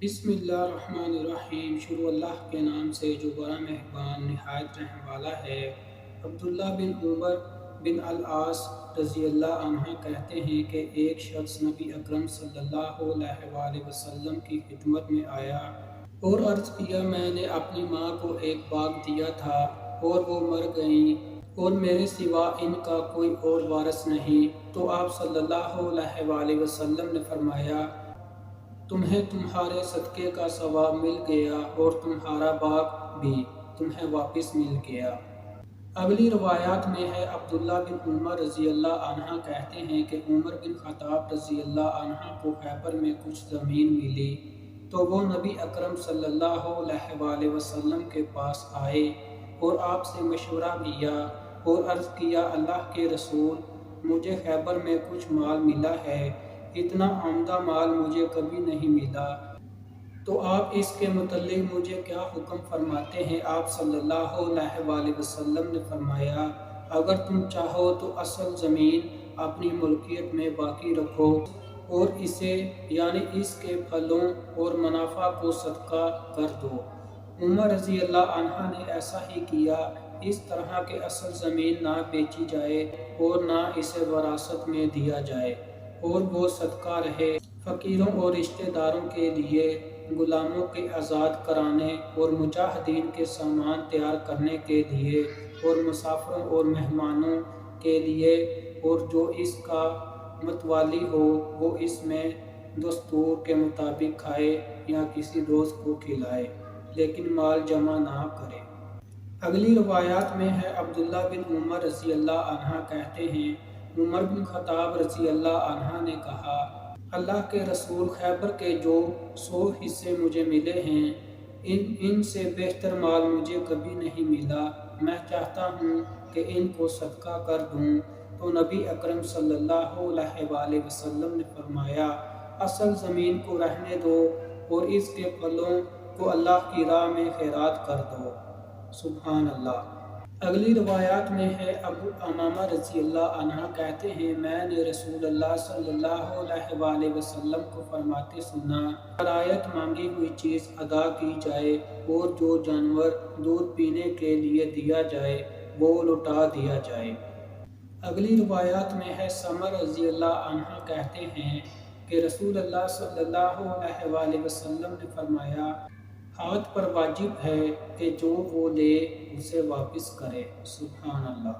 بسم اللہ الرحمن الرحیم۔ شروع اللہ کے نام سے جو بڑا مہربان نہایت رحم والا ہے۔ عبداللہ بن عمر بن العاص رضی اللہ عنہ کہتے ہیں کہ ایک شخص نبی اکرم صلی اللہ علیہ وآلہ وسلم کی خدمت میں آیا اور عرض کیا، میں نے اپنی ماں کو ایک باغ دیا تھا اور وہ مر گئیں اور میرے سوا ان کا کوئی اور وارث نہیں۔ تو آپ صلی اللہ علیہ وآلہ وسلم نے فرمایا، تمہیں تمہارے صدقے کا ثواب مل گیا اور تمہارا باغ بھی تمہیں واپس مل گیا۔ اگلی روایات میں ہے، عبداللہ بن عمر رضی اللہ عنہ کہتے ہیں کہ عمر بن خطاب رضی اللہ عنہ کو خیبر میں کچھ زمین ملی تو وہ نبی اکرم صلی اللہ علیہ وآلہ وسلم کے پاس آئے اور آپ سے مشورہ لیا اور عرض کیا، اللہ کے رسول، مجھے خیبر میں کچھ مال ملا ہے، اتنا عمدہ مال مجھے کبھی نہیں ملا، تو آپ اس کے متعلق مجھے کیا حکم فرماتے ہیں؟ آپ صلی اللہ علیہ وآلہ وسلم نے فرمایا، اگر تم چاہو تو اصل زمین اپنی ملکیت میں باقی رکھو اور اسے یعنی اس کے پھلوں اور منافع کو صدقہ کر دو۔ عمر رضی اللہ عنہ نے ایسا ہی کیا، اس طرح کہ اصل زمین نہ بیچی جائے اور نہ اسے وراثت میں دیا جائے اور وہ صدقہ رہے۔ فقیروں اور رشتہ داروں کے لیے، غلاموں کے آزاد کرانے اور مجاہدین کے سامان تیار کرنے کے لیے اور مسافروں اور مہمانوں کے لیے، اور جو اس کا متولی ہو وہ اس میں دستور کے مطابق کھائے یا کسی دوست کو کھلائے، لیکن مال جمع نہ کرے۔ اگلی روایات میں ہے، عبداللہ بن عمر رضی اللہ عنہ کہتے ہیں، عمر بن خطاب رضی اللہ عنہ نے کہا، اللہ کے رسول، خیبر کے جو 100 حصے مجھے ملے ہیں، ان سے بہتر مال مجھے کبھی نہیں ملا، میں چاہتا ہوں کہ ان کو صدقہ کر دوں۔ تو نبی اکرم صلی اللہ علیہ وآلہ وسلم نے فرمایا، اصل زمین کو رہنے دو اور اس کے پھلوں کو اللہ کی راہ میں خیرات کر دو۔ سبحان اللہ۔ اگلی روایات میں ہے، ابو امامہ رضی اللہ عنہ کہتے ہیں، میں نے رسول اللہ صلی اللہ علیہ وآلہ وسلم کو فرماتے سنا، غرایت مانگی ہوئی چیز ادا کی جائے اور جو جانور دودھ پینے کے لیے دیا جائے وہ لوٹا دیا جائے۔ اگلی روایات میں ہے، سمر رضی اللہ عنہ کہتے ہیں کہ رسول اللہ صلی اللہ علیہ وآلہ وسلم نے فرمایا، ہاتھ پر واجب ہے کہ جو وہ لے اسے واپس کرے۔ سبحان اللہ۔